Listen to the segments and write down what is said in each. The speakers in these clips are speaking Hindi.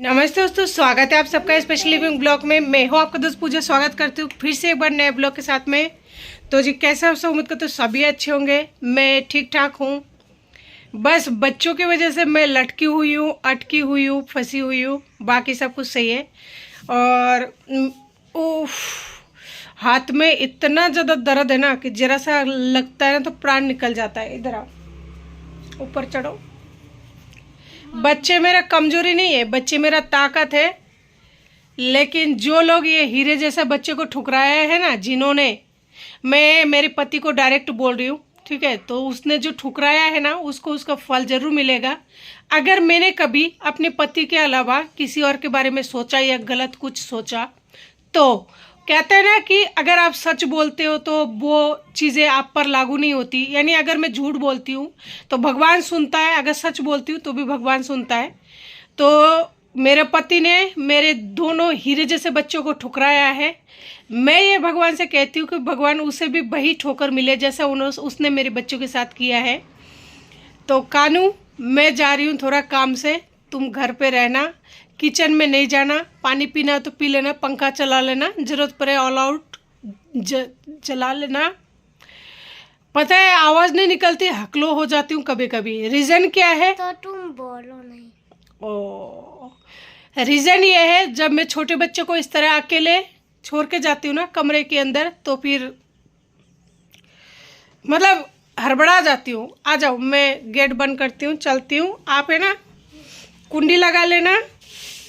नमस्ते दोस्तों, स्वागत है आप सबका स्पेशल लिविंग ब्लॉग में। मैं हूँ आपका दोस्त पूजा। स्वागत करती हूँ फिर से एक बार नए ब्लॉग के साथ में। तो जी कैसे आप सब, उम्मीद करते हो सभी अच्छे होंगे। मैं ठीक ठाक हूँ, बस बच्चों की वजह से मैं लटकी हुई हूँ, अटकी हुई हूँ, फंसी हुई हूँ। बाकी सब कुछ सही है। और उफ, हाथ में इतना ज़्यादा दर्द है ना कि जरा सा लगता है ना तो प्राण निकल जाता है। इधर आओ, ऊपर चढ़ो। बच्चे मेरा कमजोरी नहीं है, बच्चे मेरा ताकत है। लेकिन जो लोग ये हीरे जैसा बच्चे को ठुकराया है ना, जिन्होंने, मैं मेरे पति को डायरेक्ट बोल रही हूँ, ठीक है, तो उसने जो ठुकराया है ना उसको उसका फल जरूर मिलेगा। अगर मैंने कभी अपने पति के अलावा किसी और के बारे में सोचा या गलत कुछ सोचा, तो कहते हैं ना कि अगर आप सच बोलते हो तो वो चीज़ें आप पर लागू नहीं होती। यानी अगर मैं झूठ बोलती हूँ तो भगवान सुनता है, अगर सच बोलती हूँ तो भी भगवान सुनता है। तो मेरे पति ने मेरे दोनों हीरे जैसे बच्चों को ठुकराया है। मैं ये भगवान से कहती हूँ कि भगवान उसे भी वही ठोकर मिले जैसा उसने मेरे बच्चों के साथ किया है। तो कानू, मैं जा रही हूँ थोड़ा काम से, तुम घर पे रहना, किचन में नहीं जाना। पानी पीना तो पी लेना, पंखा चला लेना, जरूरत पड़े ऑल आउट चला लेना। पता है आवाज़ नहीं निकलती, हकलो हो जाती हूँ कभी कभी। रीज़न क्या है तो तुम बोलो नहीं। ओ, रीज़न ये है, जब मैं छोटे बच्चे को इस तरह अकेले छोड़ के जाती हूँ ना कमरे के अंदर, तो फिर मतलब हड़बड़ा जाती हूँ। आ जाओ, मैं गेट बंद करती हूँ, चलती हूँ। आप है ना कुंडी लगा लेना,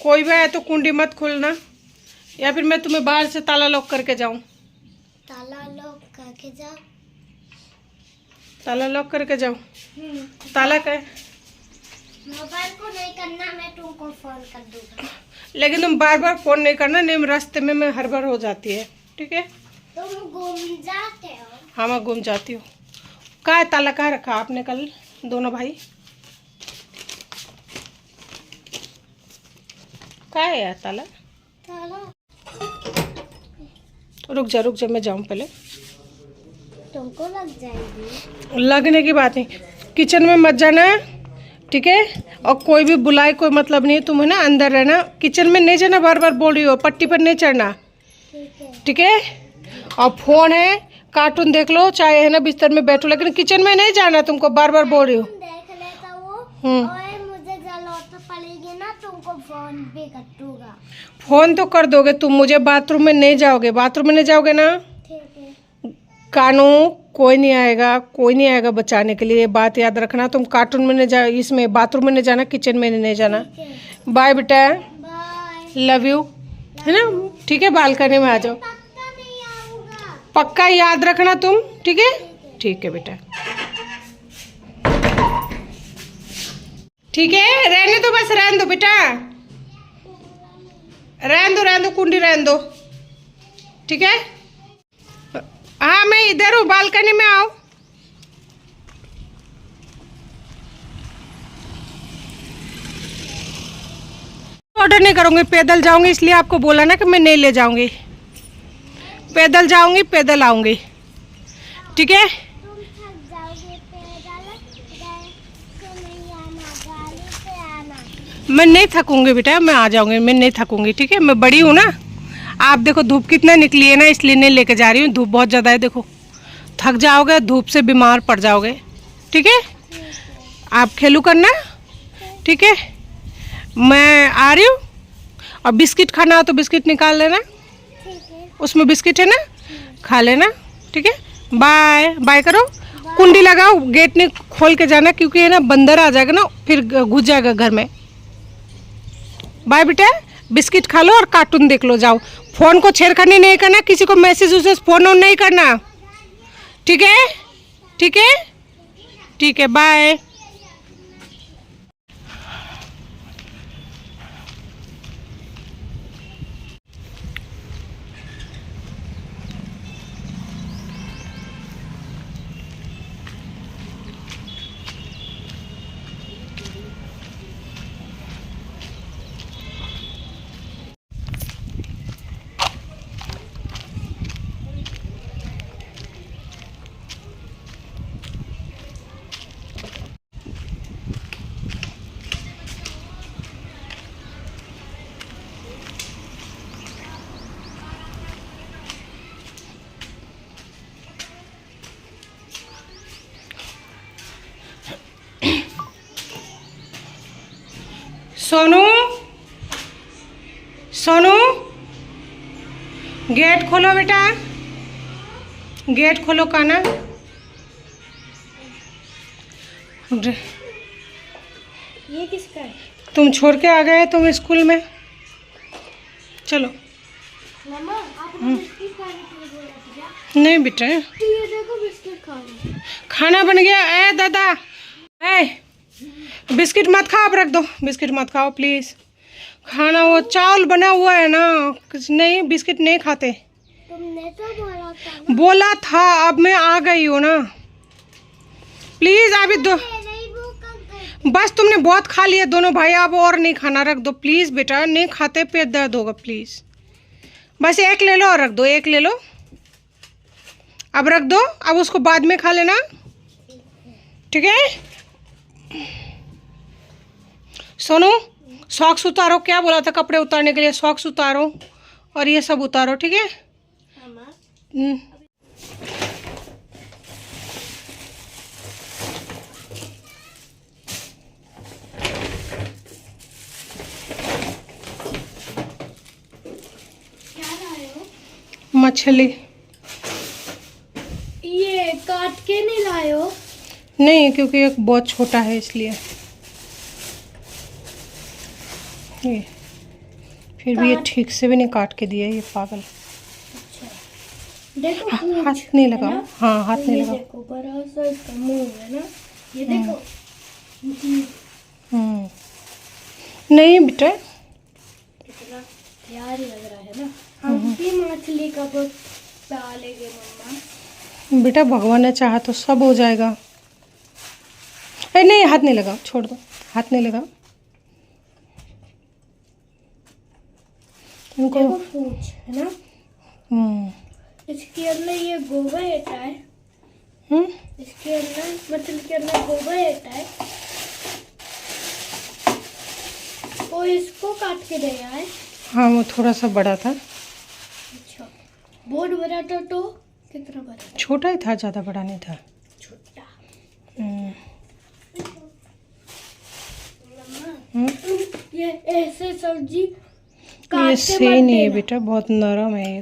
कोई भी आए तो कुंडी मत खोलना, या फिर मैं तुम्हें बाहर से ताला लॉक करके जाऊँ। ताला लॉक करके जाओ। ताला लॉक करके जाऊँ? ताला का मोबाइल को नहीं करना, मैं तुमको फोन कर दूंगा। लेकिन तुम बार बार फोन नहीं करना, नहीं रास्ते में मैं हड़बड़ हो जाती है, ठीक है। तुम घूम जाते हो? हाँ, मैं घूम जाती हूँ। कहाँ है ताला, कहाँ रखा आपने कल दोनों भाई? कहाँ है यार ताला? ताला रुक जा, मैं जाऊँ पहले। तुमको लग जाएगी। लगने की बात नहीं, किचन में मत जाना, ठीक है। और कोई भी बुलाए कोई मतलब नहीं है, तुम है ना अंदर रहना, किचन में नहीं जाना। बार बार बोल रही हो, पट्टी पर नहीं चढ़ना, ठीक है। और फोन है, कार्टून देख लो, चाहे है ना बिस्तर में बैठो, लेकिन किचन में नहीं जाना तुमको, बार बार बोल रही हो। देख लेता वो, और मुझे जरूरत पड़ेगी ना तुमको फोन भी कर दूंगा। फोन तो कर दोगे तुम मुझे, बाथरूम में नहीं जाओगे, बाथरूम में नहीं जाओगे ना। ठीक है। कानू, कोई नहीं आएगा बचाने के लिए, ये बात याद रखना। तुम कार्टून में नहीं जा, इसमें बाथरूम में नहीं जाना, किचन में नहीं जाना। बाय बेटा, बाय, लव यू, है ना, ठीक है। बालकनी में आ जाओ, पक्का नहीं आऊंगा। पक्का याद रखना तुम, ठीक है। ठीक है बेटा, ठीक है। रहने दो, बस रहने दो बेटा, रहने दो, कुंडी रहने दो, ठीक है। हाँ, मैं इधर हूँ, बालकनी में आओ। ऑर्डर नहीं करूँगी, पैदल जाऊंगी, इसलिए आपको बोला ना कि मैं नहीं ले जाऊंगी। पैदल जाऊंगी, पैदल आऊंगी, ठीक है। तुम थक जाओगे, पैदल से नहीं आना, गाड़ी से आना। मैं नहीं थकूंगी बेटा, मैं आ जाऊंगी, मैं नहीं थकूंगी, ठीक है। मैं बड़ी हूँ ना। आप देखो धूप कितना निकली है ना, इसलिए नहीं लेके जा रही हूँ। धूप बहुत ज़्यादा है, देखो थक जाओगे, धूप से बीमार पड़ जाओगे, ठीक है। आप खेलू करना, ठीक है। मैं आ रही हूँ। और बिस्किट खाना हो तो बिस्किट निकाल लेना, ठीक है। उसमें बिस्किट है ना, खा लेना, ठीक है। बाय बाय करो, कुंडी लगाओ, गेट नहीं खोल के जाना, क्योंकि है ना बंदर आ जाएगा ना, फिर घुस जाएगा घर में। बाय बेटा, बिस्किट खा लो और कार्टून देख लो, जाओ। फ़ोन को छेड़खानी नहीं करना, किसी को मैसेज उसे फ़ोन ऑन नहीं करना, ठीक है, ठीक है, ठीक है। बाय। सोनू गेट खोलो बेटा, गेट खोलो काना। ये किसका है? तुम छोड़ के आ गए तुम स्कूल में, चलो। मम्मा आपने बिस्किट खाने के लिए बोला था क्या? नहीं बेटा, तो ये देखो बिस्किट खाना। खाना बन गया। ए दादा, ए बिस्किट मत खाओ, आप रख दो, बिस्किट मत खाओ प्लीज़। खाना वो चावल बना हुआ है ना, नहीं बिस्किट नहीं खाते। तुमने तो बोला था। बोला था, अब मैं आ गई हूँ ना, प्लीज़ अभी दो। नहीं भूख बस तुमने बहुत खा लिया दोनों भाई, अब और नहीं खाना, रख दो प्लीज़ बेटा, नहीं खाते पेट दर्द होगा प्लीज़। बस एक ले लो और रख दो, एक ले लो, अब रख दो, अब उसको बाद में खा लेना, ठीक है। सोनू सॉक्स उतारो, क्या बोला था कपड़े उतारने के लिए, सॉक्स उतारो और ये सब उतारो, ठीक है। क्या लाए हो? मछली ये काट के नहीं लाए हो? नहीं, क्योंकि एक बहुत छोटा है इसलिए। ये फिर भी ये ठीक से भी नहीं काट के दिया, ये पागल। अच्छा देखो हाथ नहीं लगाओ, हाँ हाथ नहीं लगाओ। देखो बड़ा सा इसका मुंह है ना, ये देखो। नहीं बेटा, कितना प्यार लग रहा है ना। हम भी मछली का बहुत पालेंगे मम्मा। बेटा भगवान ने चाहा तो सब हो जाएगा। अरे नहीं, हाथ नहीं लगाओ, छोड़ दो, हाथ नहीं लगाओ। इनको देखो पूछ है ना, इसके अंदर ये गोबर रहता है। इसके अंदर मछली के अंदर गोबर रहता है, और इसको काट के दिया है। हाँ वो थोड़ा सा बड़ा था। अच्छा बहुत बड़ा था तो कितना बड़ा था? छोटा ही था, ज़्यादा बड़ा नहीं था। छोटा। ये ऐसे सब्जी काट ये के सही मत नहीं है देना। बेटा, बहुत नरम है ये।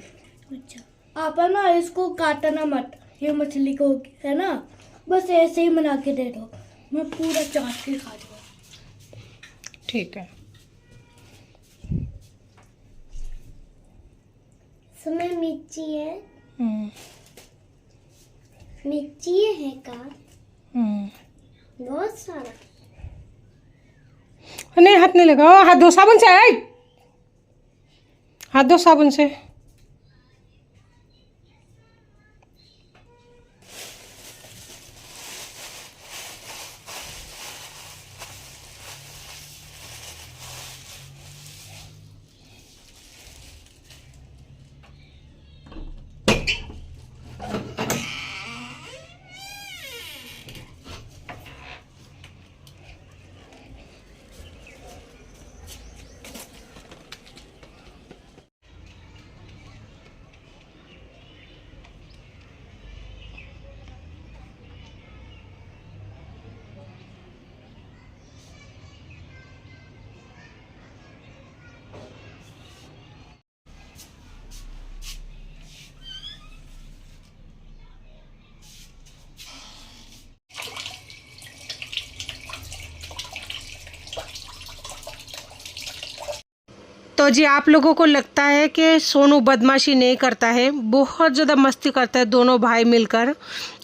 अच्छा आप ना इसको काटना मत, ये मछली को है ना, बस ऐसे ही बना के दे दो, मैं पूरा चाट के खा लूँगा। ठीक है। इसमें मिर्ची है, मिर्ची है का बहुत सारा। नहीं हाथ नहीं लगाओ, हाथ दो साबुन से, हाथ दो साबुन से। तो जी आप लोगों को लगता है कि सोनू बदमाशी नहीं करता है, बहुत ज़्यादा मस्ती करता है दोनों भाई मिलकर।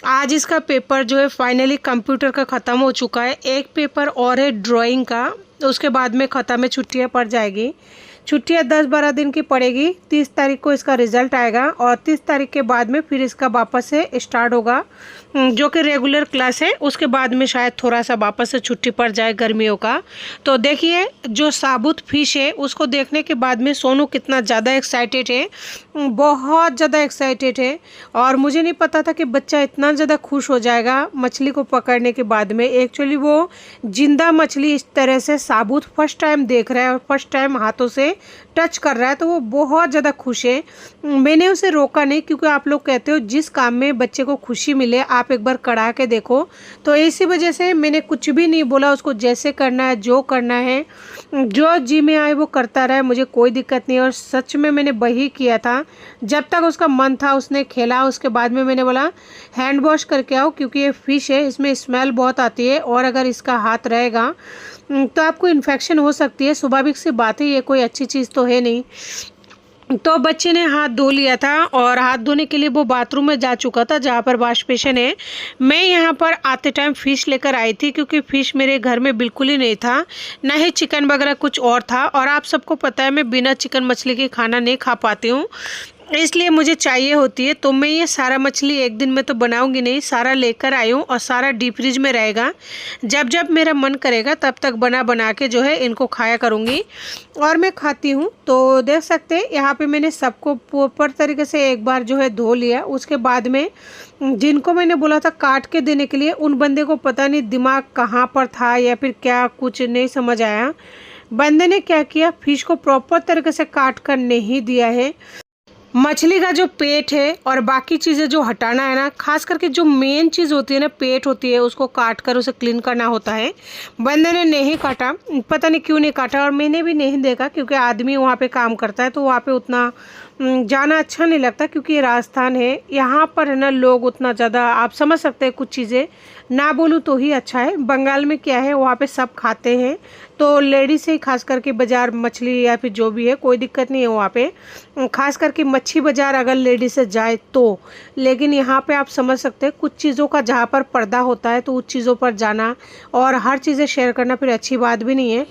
आज इसका पेपर जो है फाइनली कंप्यूटर का ख़त्म हो चुका है, एक पेपर और है ड्राइंग का, उसके बाद में ख़त्म है, छुट्टियाँ पड़ जाएगी। छुट्टियाँ 10-12 दिन की पड़ेगी। 30 तारीख को इसका रिज़ल्ट आएगा और 30 तारीख के बाद में फिर इसका वापस से स्टार्ट होगा, जो कि रेगुलर क्लास है। उसके बाद में शायद थोड़ा सा वापस से छुट्टी पड़ जाए गर्मियों का। तो देखिए जो साबुत फिश है उसको देखने के बाद में सोनू कितना ज़्यादा एक्साइटेड है, बहुत ज़्यादा एक्साइटेड है। और मुझे नहीं पता था कि बच्चा इतना ज़्यादा खुश हो जाएगा मछली को पकड़ने के बाद में। एक्चुअली वो जिंदा मछली इस तरह से साबुत फर्स्ट टाइम देख रहा है और फर्स्ट टाइम हाथों से टच कर रहा है, तो वो बहुत ज़्यादा खुश है। मैंने उसे रोका नहीं, क्योंकि आप लोग कहते हो जिस काम में बच्चे को खुशी मिले आप एक बार करा के देखो, तो इसी वजह से मैंने कुछ भी नहीं बोला। उसको जैसे करना है, जो करना है, जो जी में आए वो करता रहे, मुझे कोई दिक्कत नहीं। और सच में मैंने वही किया था, जब तक उसका मन था उसने खेला। उसके बाद में मैंने बोला हैंड वॉश करके आओ, क्योंकि ये फ़िश है, इसमें स्मेल बहुत आती है और अगर इसका हाथ रहेगा तो आपको इन्फेक्शन हो सकती है। स्वाभाविक सी बात है, ये कोई अच्छी चीज़ तो है नहीं। तो बच्चे ने हाथ धो लिया था और हाथ धोने के लिए वो बाथरूम में जा चुका था जहाँ पर वॉश बेसिन है। मैं यहाँ पर आते टाइम फ़िश लेकर आई थी, क्योंकि फ़िश मेरे घर में बिल्कुल ही नहीं था, ना ही चिकन वगैरह कुछ और था। और आप सबको पता है मैं बिना चिकन मछली के खाना नहीं खा पाती हूँ, इसलिए मुझे चाहिए होती है। तो मैं ये सारा मछली एक दिन में तो बनाऊंगी नहीं, सारा लेकर आई हूँ और सारा डीप फ्रिज में रहेगा। जब जब मेरा मन करेगा तब तक बना बना के जो है इनको खाया करूँगी और मैं खाती हूँ। तो देख सकते हैं यहाँ पे मैंने सबको प्रॉपर तरीके से एक बार जो है धो लिया। उसके बाद में जिनको मैंने बोला था काट के देने के लिए, उन बंदे को पता नहीं दिमाग कहाँ पर था या फिर क्या, कुछ नहीं समझ आया। बंदे ने क्या किया, फिश को प्रॉपर तरीके से काट कर नहीं दिया है। मछली का जो पेट है और बाकी चीज़ें जो हटाना है ना, खास करके जो मेन चीज़ होती है ना, पेट होती है, उसको काट कर उसे क्लीन करना होता है। बंदे ने नहीं काटा, पता नहीं क्यों नहीं काटा, और मैंने भी नहीं देखा, क्योंकि आदमी वहाँ पे काम करता है तो वहाँ पे उतना जाना अच्छा नहीं लगता, क्योंकि ये राजस्थान है। यहाँ पर है ना लोग उतना ज़्यादा, आप समझ सकते हैं, कुछ चीज़ें ना बोलूँ तो ही अच्छा है। बंगाल में क्या है, वहाँ पे सब खाते हैं, तो लेडीज से ही खास करके बाज़ार मछली या फिर जो भी है कोई दिक्कत नहीं है वहाँ पे, खास करके मच्छी बाज़ार अगर लेडीज से जाए तो। लेकिन यहाँ पे आप समझ सकते हैं कुछ चीज़ों का जहाँ पर पर्दा होता है तो उस चीज़ों पर जाना और हर चीज़ें शेयर करना फिर अच्छी बात भी नहीं है।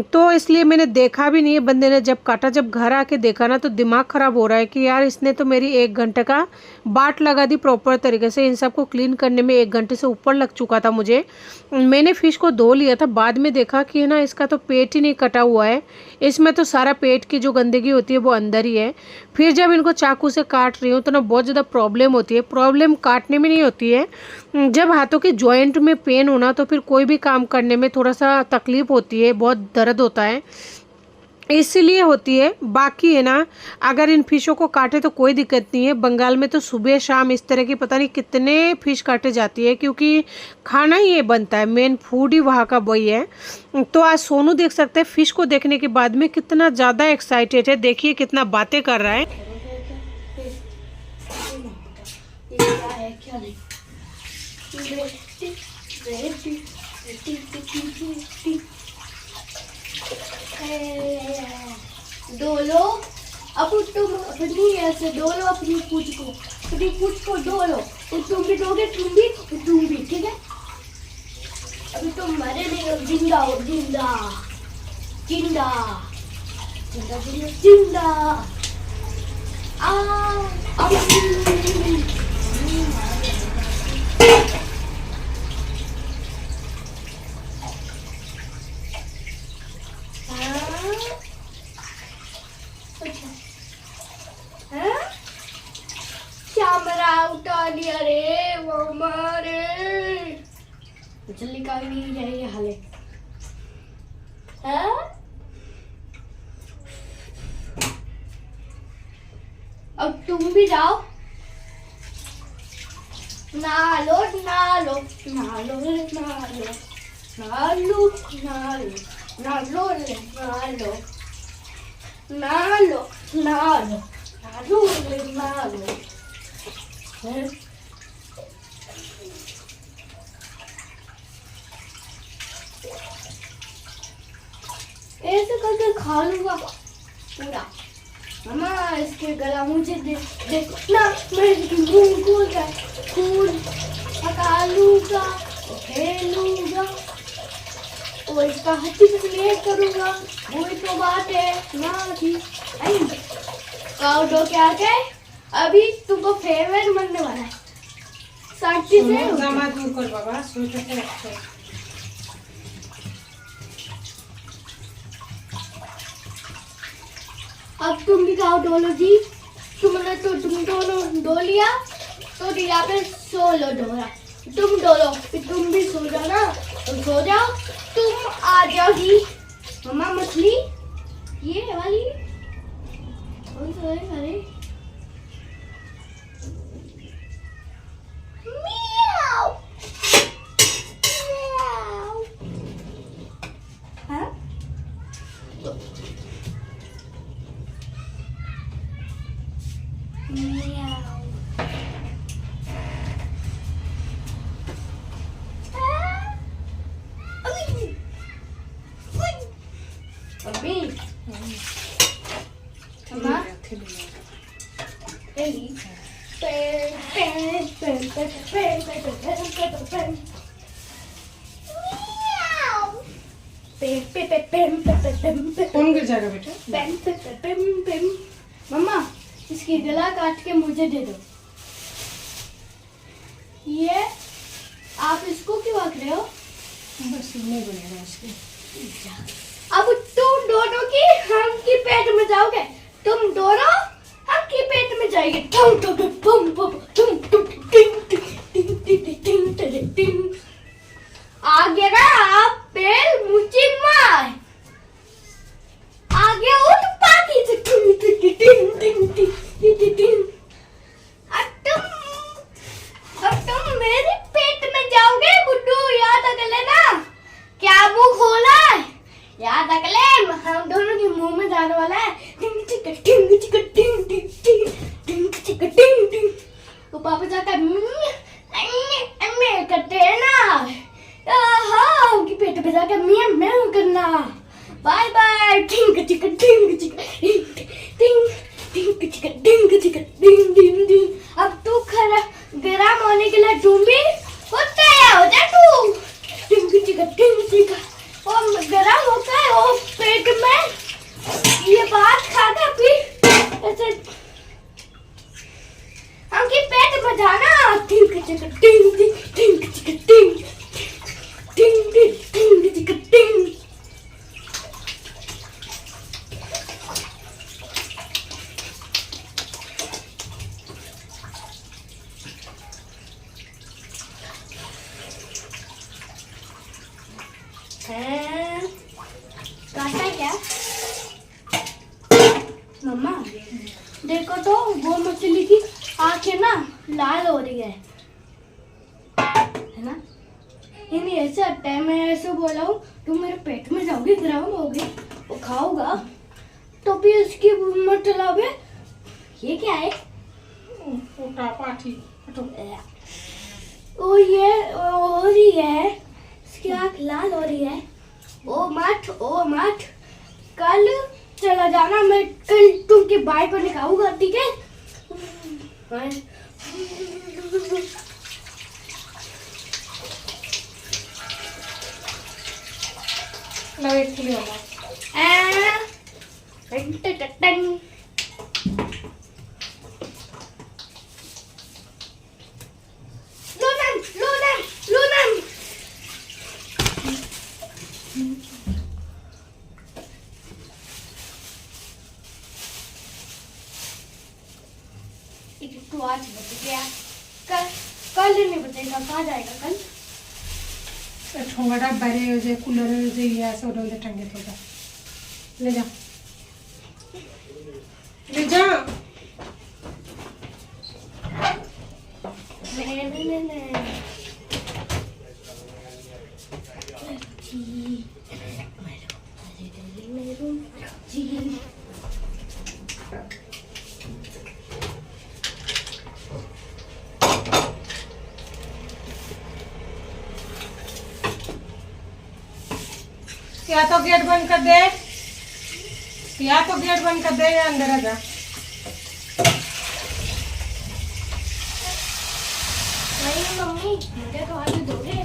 तो इसलिए मैंने देखा भी नहीं है। बंदे ने जब काटा, जब घर आके देखा ना, तो दिमाग ख़राब हो रहा है कि यार इसने तो मेरी 1 घंटे का बाट लगा दी प्रॉपर तरीके से। इन सबको क्लीन करने में 1 घंटे से ऊपर लग चुका था मुझे। मैंने फ़िश को धो लिया था, बाद में देखा कि है ना इसका तो पेट ही नहीं कटा हुआ है, इसमें तो सारा पेट की जो गंदगी होती है वो अंदर ही है। फिर जब इनको चाकू से काट रही हूँ तो ना बहुत ज़्यादा प्रॉब्लम होती है। प्रॉब्लम काटने में नहीं होती है, जब हाथों के जॉइंट में पेन होना तो फिर कोई भी काम करने में थोड़ा सा तकलीफ होती है, बहुत दर्द होता है, इसलिए होती है। बाकी है ना, अगर इन फिशों को काटे तो कोई दिक्कत नहीं है। बंगाल में तो सुबह शाम इस तरह की पता नहीं कितने फिश काटे जाती है, क्योंकि खाना ही ये बनता है, मेन फूड ही वहाँ का वही है। तो आज सोनू देख सकते हैं फिश को देखने के बाद में कितना ज़्यादा एक्साइटेड है, देखिए कितना बातें कर रहा है। धो लो, अब तुम अपनी ऐसे धो लो अपनी पूंछ को धो लो। तो तुम भी धोगे, तुम भी, ठीक है। अभी तुम मरे नहीं हो, जिंदा हो, जिंदा जिंदा जिंदा जिंदा जिंदा। कैमरा उठा लिया रे वो मारे, जल्दी का नहीं है ये हाले है। अब तुम भी जाओ, नालो नालो नालो नालो नालो नालो नालो नालो नालो नालो नालो नालो। ऐसे करके खा लूंगा पूरा। मामा इसके गला मुझे देखो ना, मैं इसकी मुंह खोल कर खून पका लूंगा, खेलूंगा और इसका हड्डी प्लेट करूंगा। वही तो बात है ना जी। काउडो क्या है, अभी तुमको फेवरेट बनने वाला है। साक्षी से बाबा अब तुम भी खाओ डोलो जी। तुमने तो तुम दोनों डो लिया, तो यहाँ पे सो लो डोरा। तुम डोलो, फिर तुम भी सो जाओ ना, तो सो जाओ। तुम आ जाओगी मम्मा मछली, ये वाली कौन सा है? अरे मियाओ मियाओ हाँ मियाओ अभी मम्मा एली फोन गिर जाएगा बेटा। मम्मा इसकी गला काट के मुझे दे दो। ये आप इसको क्यों रख रहे हो? बस नहीं बनेगा इसके। अब तुम दोनों की हम की पेट में जाओगे, तुम दोनों हम की पेट में जाएंगे। टुम टुम टुम टुम टुम टुम टिंग टिंग टिंग टिंग टिंग टिंग। आगे ना आप पेल मुझे मार, आगे उठ पाती से टिंग टिंग टिंग टिंग टिंग टिंग। अब तुम मेरे पेट में जाओगे बुड्ढू, याद रख लेना। क्या मुंह खोला है? याद रख ले, हम दोनों के मुंह में जाने वाला है। टिंग ting ting ting ting ting ting ting ting टिंग। तो पापा जाकर मैं करते हैं ना, हाँ उनके पेट पे जाकर मैं करना। Bye bye. Ting ting ting ting ting ting ting ting ting टिंग। अब तू खरा गरम होने के लिए डूबी होता है, हो जा तू। टिंग टिंग टिंग टिंग। और गरम होता है और पेट में ये बात खाकर फिर ऐसे हमके पेट में जाना। टिंग ting ting ting ting ting ting ting ting टिंग। काटा क्या? मम्मा देखो तो वो मछली की आंखें ना लाल हो रही है ना? ये नहीं ऐसे हटता है। मैं ऐसे बोला हूँ तुम मेरे पेट में जाओगी, गरम होगी, वो खाओगा तो भी उसकी मतलब है। ये क्या है? ओ ये हो रही है, इसकी आँख लाल हो रही है। ओ मत कल चला जाना, मैं कल तुमके बाई पर निकालूंगा, ठीक है? तो आज बच गया, कल नहीं बचेगा। कहाँ जाएगा कल? ठोंगाटा बारे जे कूलर जे ये ऐसे उधर उधर टंगे थे। ले जा ले जा। या तो गेट बंद कर दे, या तो गेट बंद कर दे, या अंदर आ जा। नहीं मम्मी, मुझे तो हाथ धोने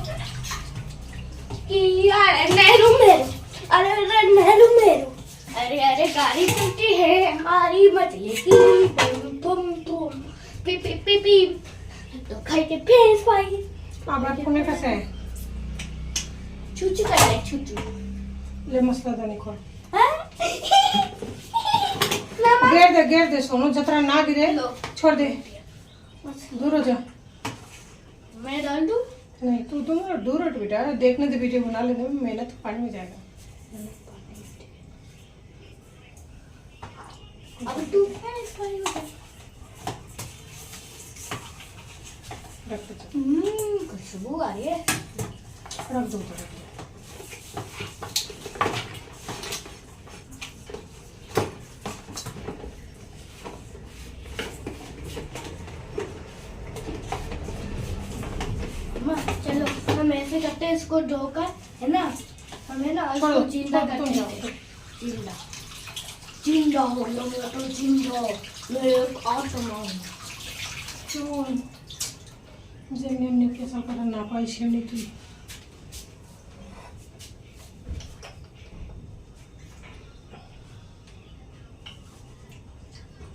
कि यार नेहरू मेरू, अरे अरे नेहरू मेरू, अरे अरे गाड़ी टूटी है हमारी मछली की। तुम पी पी पी पी तो खाई के फेस पाई। अब पुणे कैसे है? छुचू कर ले छुचू। ले मसला दानी खोल। गेर दे सोनू, जतरा ना गिरे छोड़ दे, दूर हो जा। मैं डाल दूं? नहीं तू दूर हट बेटा, देखने दे वीडियो बना लेने में मेहनत पानी में जाएगा। अब तू क्या इसका ही होता है? खुशबू आ रही है। रख दो तो चलो हम ऐसे करते हैं, इसको धोकर है ना, हमें ना इसको जिंदा करते हैं। जिंदा जिंदा हो लो मेरा तो जिंदा मेरे आत्मा चोन जेमने कैसा करा ना पाई शेवनी की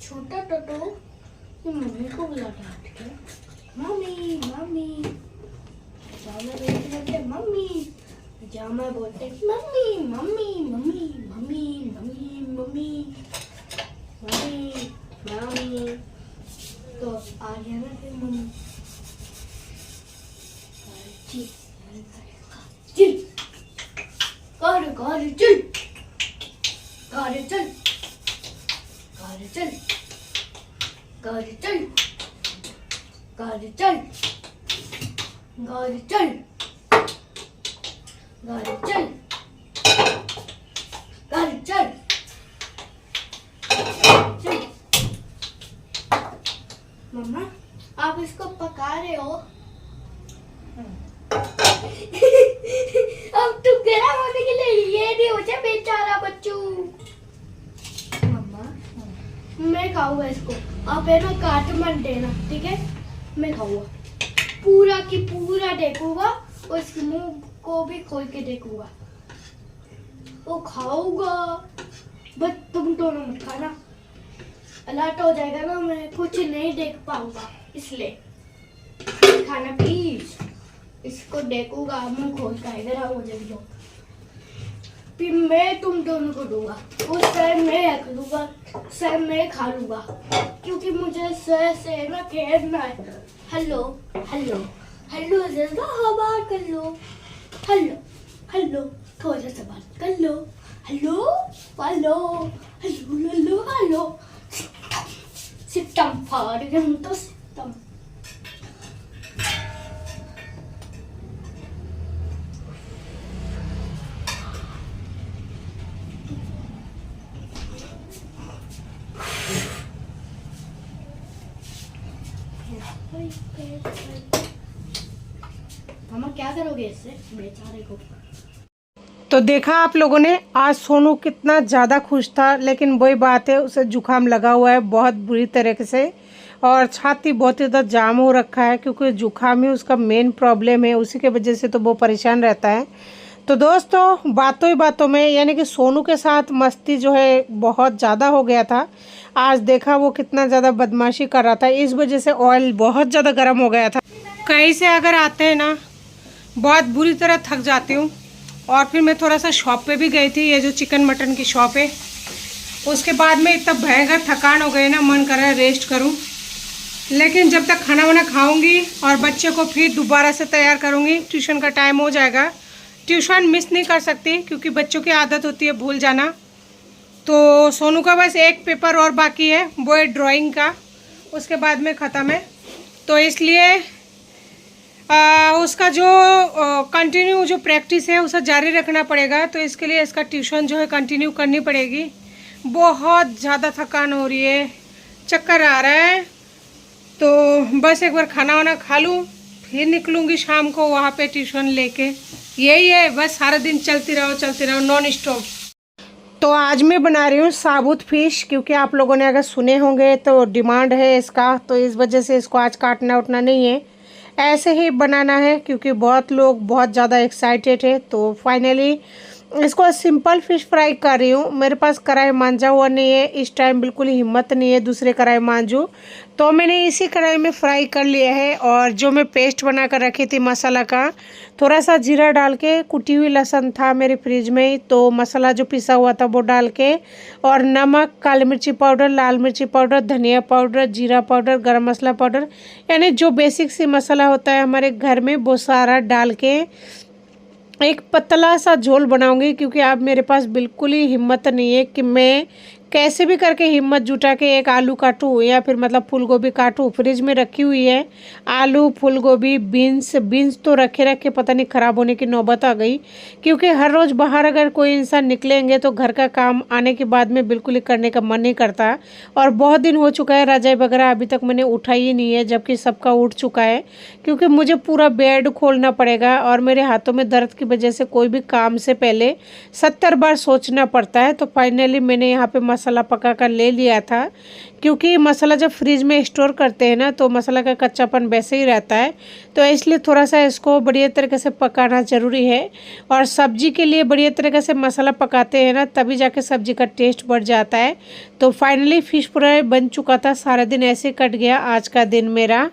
छोटा टोटो ये मम्मी को बुलाता है, ठीक है? मम्मी मम्मी जाना बोलते मम्मी, जामा बोलते mummy mummy mummy mummy mummy mummy mummy mummy, तो आ गया ना फिर मम्मी। चिल चिल कर चिल कर चल कर चल कर चल कर चल कर चल कर चल कर चल चल। मम्मा आप इसको पका रहे हो? अब तो गरम होने के लिए ये नहीं हो जाए बेचारा बच्चू। मम्मा मैं खाऊंगा इसको, आप है ना काट मत देना, ठीक है? मैं खाऊंगा पूरा की पूरा, देखूंगा और इसके मुंह को भी खोल के देखूंगा, वो खाऊंगा। बस तुम दोनों मत खाना, अलर्ट हो जाएगा ना, मैं कुछ नहीं देख पाऊंगा, इसलिए खाना प्लीज। इसको देखूंगा मुंह खोल कर, इधर आओ जल्दी लो, फिर मैं तुम दोनों को दूंगा, उस टाइम मैं रख लूंगा, सर मैं खा लूंगा, क्योंकि मुझे सर से ना खेलना है। हेलो हेलो हेलो जरा बात कर लो, हेलो हेलो थोड़ा सा बात कर लो, hello hello hello hello hello. System फाड़ गया हम तो, सिस्टम। मामा क्या करोगे इससे बेचारे को? तो देखा आप लोगों ने, आज सोनू कितना ज़्यादा खुश था, लेकिन वही बात है उसे जुकाम लगा हुआ है बहुत बुरी तरीके से, और छाती बहुत ज़्यादा जाम हो रखा है, क्योंकि जुकाम ही उसका मेन प्रॉब्लम है, उसी के वजह से तो वो परेशान रहता है। तो दोस्तों बातों ही बातों में, यानी कि सोनू के साथ मस्ती जो है बहुत ज़्यादा हो गया था। आज देखा वो कितना ज़्यादा बदमाशी कर रहा था, इस वजह से ऑयल बहुत ज़्यादा गर्म हो गया था। कहीं से अगर आते हैं ना, बहुत बुरी तरह थक जाती हूँ। और फिर मैं थोड़ा सा शॉप पे भी गई थी, ये जो चिकन मटन की शॉप है, उसके बाद में इतना भयंकर थकान हो गई ना, मन कर रहा है रेस्ट करूँ। लेकिन जब तक खाना वाना खाऊंगी और बच्चे को फिर दोबारा से तैयार करूँगी, ट्यूशन का टाइम हो जाएगा। ट्यूशन मिस नहीं कर सकती, क्योंकि बच्चों की आदत होती है भूल जाना। तो सोनू का बस एक पेपर और बाकी है, वो है ड्राइंग का, उसके बाद में ख़त्म है। तो इसलिए उसका जो कंटिन्यू जो प्रैक्टिस है उसे जारी रखना पड़ेगा। तो इसके लिए इसका ट्यूशन जो है कंटिन्यू करनी पड़ेगी। बहुत ज़्यादा थकान हो रही है, चक्कर आ रहा है। तो बस एक बार खाना वाना खा लूँ, फिर निकलूँगी शाम को वहाँ पे ट्यूशन लेके। यही है बस, सारा दिन चलती रहो नॉन स्टॉप। तो आज मैं बना रही हूँ साबुत फिश, क्योंकि आप लोगों ने अगर सुने होंगे तो डिमांड है इसका, तो इस वजह से इसको आज काटना उठना नहीं है, ऐसे ही बनाना है, क्योंकि बहुत लोग बहुत ज़्यादा एक्साइटेड है। तो फाइनली इसको सिंपल फ़िश फ्राई कर रही हूँ। मेरे पास कढ़ाई मांजा हुआ नहीं है इस टाइम, बिल्कुल हिम्मत नहीं है दूसरे कढ़ाई मांजूँ, तो मैंने इसी कढ़ाई में फ्राई कर लिया है। और जो मैं पेस्ट बना कर रखी थी मसाला का, थोड़ा सा जीरा डाल के, कुटी हुई लहसुन था मेरे फ्रिज में ही, तो मसाला जो पिसा हुआ था वो डाल के, और नमक, काली मिर्ची पाउडर, लाल मिर्ची पाउडर, धनिया पाउडर, जीरा पाउडर, गरम मसाला पाउडर, यानी जो बेसिक सी मसाला होता है हमारे घर में, वो सारा डाल के एक पतला सा झोल बनाऊंगी। क्योंकि अब मेरे पास बिल्कुल ही हिम्मत नहीं है कि मैं कैसे भी करके हिम्मत जुटा के एक आलू काटूँ या फिर मतलब फूल गोभी काटूँ। फ्रिज में रखी हुई है आलू, फूल गोभी, बीन्स तो रखे पता नहीं ख़राब होने की नौबत आ गई, क्योंकि हर रोज़ बाहर अगर कोई इंसान निकलेंगे तो घर का काम आने के बाद में बिल्कुल ही करने का मन नहीं करता। और बहुत दिन हो चुका है रजाई वगैरह अभी तक मैंने उठाई ही नहीं है, जबकि सबका उठ चुका है, क्योंकि मुझे पूरा बेड खोलना पड़ेगा और मेरे हाथों में दर्द की वजह से कोई भी काम से पहले 70 बार सोचना पड़ता है। तो फाइनली मैंने यहाँ पे मसाला पका कर ले लिया था, क्योंकि मसाला जब फ्रिज में स्टोर करते हैं ना तो मसाला का कच्चापन वैसे ही रहता है, तो इसलिए थोड़ा सा इसको बढ़िया तरीके से पकाना ज़रूरी है। और सब्जी के लिए बढ़िया तरीके से मसाला पकाते हैं ना तभी जाके सब्जी का टेस्ट बढ़ जाता है। तो फाइनली फिश फ्राई बन चुका था, सारा दिन ऐसे कट गया आज का दिन मेरा।